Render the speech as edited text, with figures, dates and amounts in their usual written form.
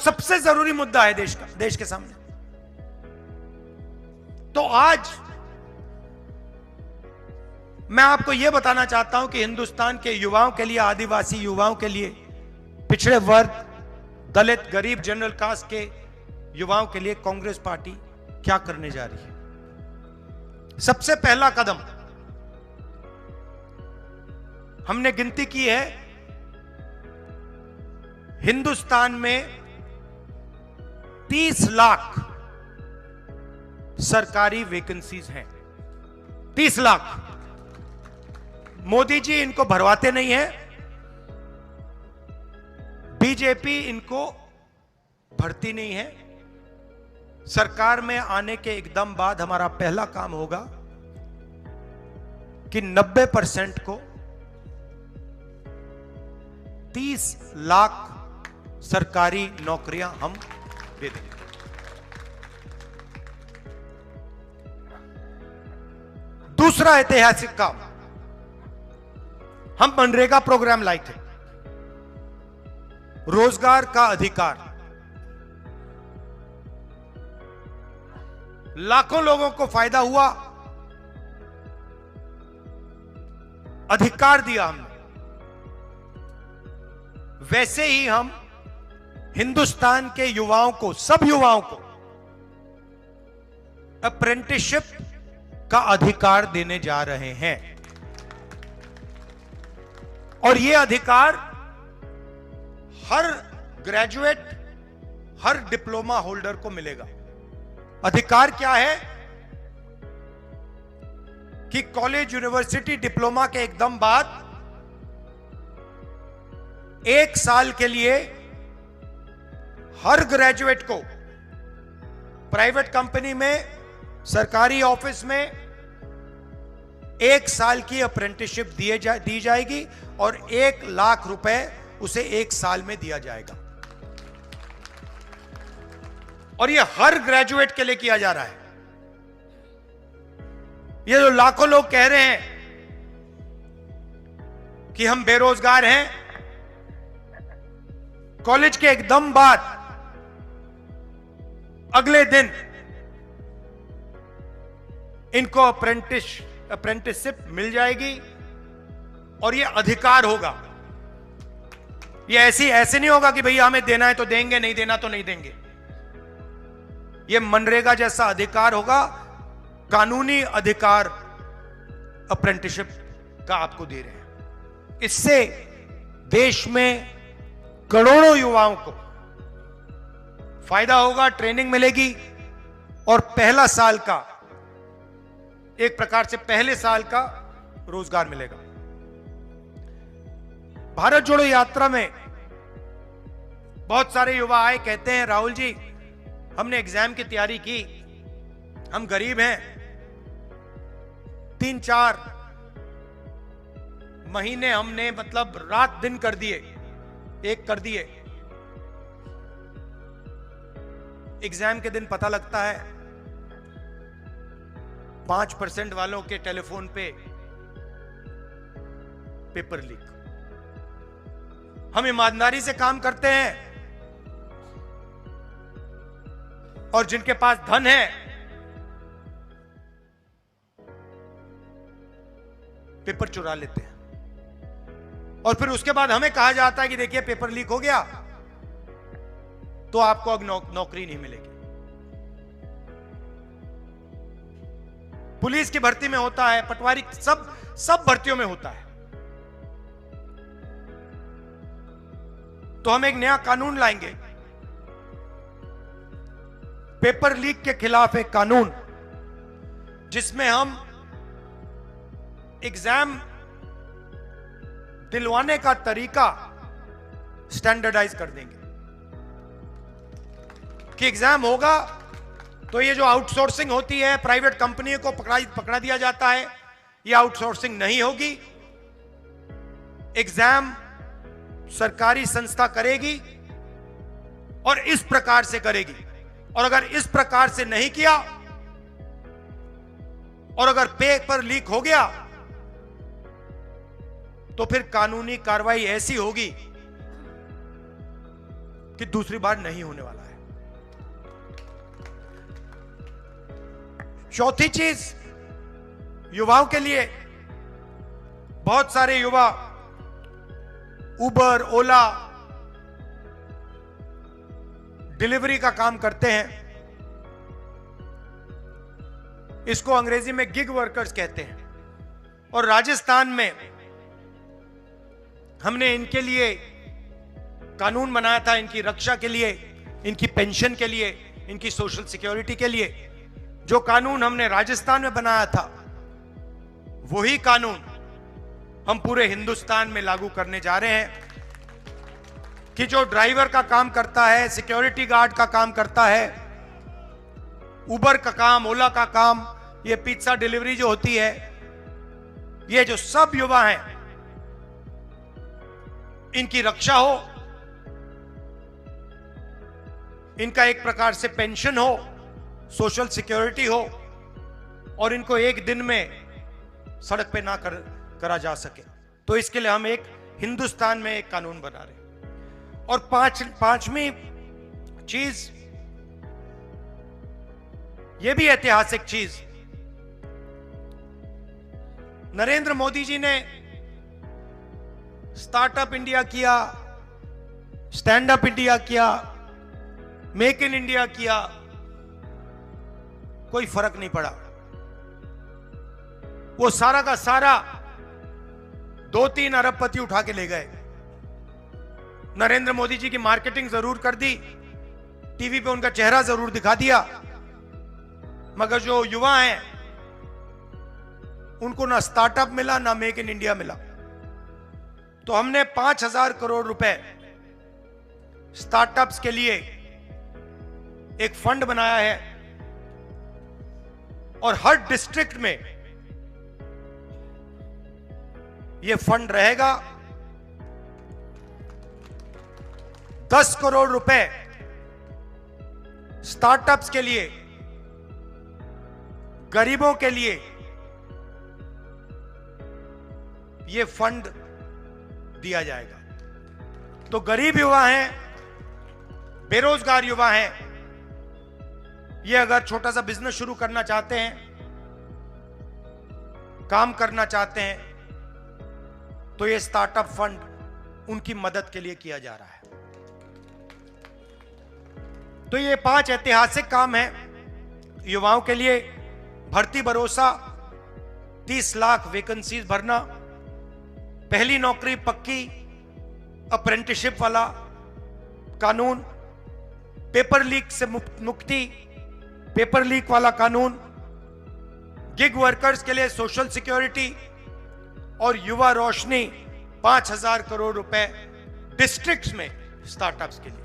सबसे जरूरी मुद्दा है देश का, देश के सामने। तो आज मैं आपको यह बताना चाहता हूं कि हिंदुस्तान के युवाओं के लिए, आदिवासी युवाओं के लिए, पिछड़े वर्ग, दलित, गरीब, जनरल कास्ट के युवाओं के लिए कांग्रेस पार्टी क्या करने जा रही है। सबसे पहला कदम हमने गिनती की है, हिंदुस्तान में 30 लाख सरकारी वैकेंसीज हैं। 30 लाख। मोदी जी इनको भरवाते नहीं है, बीजेपी इनको भरती नहीं है। सरकार में आने के एकदम बाद हमारा पहला काम होगा कि 90% को 30 लाख सरकारी नौकरियां हम दे देंगे। दूसरा ऐतिहासिक काम, हम मनरेगा प्रोग्राम लाए थे, रोजगार का अधिकार। लाखों लोगों को फायदा हुआ, अधिकार दिया हमने। वैसे ही हम हिंदुस्तान के युवाओं को, सब युवाओं को अप्रेंटिसशिप का अधिकार देने जा रहे हैं। और यह अधिकार हर ग्रेजुएट, हर डिप्लोमा होल्डर को मिलेगा। अधिकार क्या है कि कॉलेज, यूनिवर्सिटी, डिप्लोमा के एकदम बाद 1 साल के लिए हर ग्रेजुएट को प्राइवेट कंपनी में, सरकारी ऑफिस में 1 साल की अप्रेंटिसशिप दी जाएगी और 1 लाख रुपए उसे 1 साल में दिया जाएगा। और यह हर ग्रेजुएट के लिए किया जा रहा है। ये जो लाखों लोग कह रहे हैं कि हम बेरोजगार हैं, कॉलेज के एकदम बाद अगले दिन इनको अप्रेंटिसशिप मिल जाएगी और यह अधिकार होगा। यह ऐसे नहीं होगा कि भैया हमें देना है तो देंगे, नहीं देना तो नहीं देंगे। यह मनरेगा जैसा अधिकार होगा, कानूनी अधिकार अप्रेंटिसशिप का आपको दे रहे हैं। इससे देश में करोड़ों युवाओं को फायदा होगा, ट्रेनिंग मिलेगी और पहला साल का, एक प्रकार से पहले साल का रोजगार मिलेगा। भारत जोड़ो यात्रा में बहुत सारे युवा आए, कहते हैं राहुल जी हमने एग्जाम की तैयारी की, हम गरीब हैं, 3-4 महीने हमने मतलब रात दिन कर दिए, एक कर दिए। एग्जाम के दिन पता लगता है 5% वालों के टेलीफोन पे पेपर लीक। हम ईमानदारी से काम करते हैं और जिनके पास धन है पेपर चुरा लेते हैं और फिर उसके बाद हमें कहा जाता है कि देखिए पेपर लीक हो गया तो आपको अब नौकरी नहीं मिलेगी। पुलिस की भर्ती में होता है, पटवारी, सब भर्तियों में होता है। तो हम एक नया कानून लाएंगे, पेपर लीक के खिलाफ एक कानून, जिसमें हम एग्जाम दिलवाने का तरीका स्टैंडर्डाइज कर देंगे कि एग्जाम होगा तो ये जो आउटसोर्सिंग होती है, प्राइवेट कंपनियों को पकड़ा दिया जाता है, ये आउटसोर्सिंग नहीं होगी। एग्जाम सरकारी संस्था करेगी और इस प्रकार से करेगी। और अगर इस प्रकार से नहीं किया और अगर पेपर लीक हो गया तो फिर कानूनी कार्रवाई ऐसी होगी कि दूसरी बार नहीं होने वाला है। चौथी चीज, युवाओं के लिए बहुत सारे युवा उबर, ओला, डिलीवरी का काम करते हैं। इसको अंग्रेजी में गिग वर्कर्स कहते हैं। और राजस्थान में हमने इनके लिए कानून बनाया था, इनकी रक्षा के लिए, इनकी पेंशन के लिए, इनकी सोशल सिक्योरिटी के लिए। जो कानून हमने राजस्थान में बनाया था, वही कानून हम पूरे हिंदुस्तान में लागू करने जा रहे हैं कि जो ड्राइवर का काम करता है, सिक्योरिटी गार्ड का काम करता है, उबर का काम, ओला का काम, ये पिज्जा डिलीवरी जो होती है, ये जो सब युवा हैं, इनकी रक्षा हो, इनका एक प्रकार से पेंशन हो, सोशल सिक्योरिटी हो, और इनको एक दिन में सड़क पे ना करा जा सके। तो इसके लिए हम एक हिंदुस्तान में एक कानून बना रहे हैं। और पांचवी चीज, ये भी ऐतिहासिक चीज, नरेंद्र मोदी जी ने स्टार्टअप इंडिया किया, स्टैंड अप इंडिया किया, मेक इन इंडिया किया, कोई फर्क नहीं पड़ा। वो सारा का सारा 2-3 अरबपति उठा के ले गए। नरेंद्र मोदी जी की मार्केटिंग जरूर कर दी, टीवी पे उनका चेहरा जरूर दिखा दिया, मगर जो युवा हैं उनको ना स्टार्टअप मिला, ना मेक इन इंडिया मिला। तो हमने 5,000 करोड़ रुपए स्टार्टअप्स के लिए एक फंड बनाया है, और हर डिस्ट्रिक्ट में यह फंड रहेगा। 10 करोड़ रुपए स्टार्टअप्स के लिए, गरीबों के लिए यह फंड दिया जाएगा। तो गरीब युवा हैं, बेरोजगार युवा हैं, ये अगर छोटा सा बिजनेस शुरू करना चाहते हैं, काम करना चाहते हैं, तो ये स्टार्टअप फंड उनकी मदद के लिए किया जा रहा है। तो ये 5 ऐतिहासिक काम हैं युवाओं के लिए। भर्ती भरोसा, 30 लाख वैकेंसीज भरना, पहली नौकरी पक्की, अप्रेंटिसशिप वाला कानून, पेपर लीक से मुक्ति, पेपर लीक वाला कानून, गिग वर्कर्स के लिए सोशल सिक्योरिटी, और युवा रोशनी 5,000 करोड़ रुपए डिस्ट्रिक्ट्स में स्टार्टअप्स के लिए।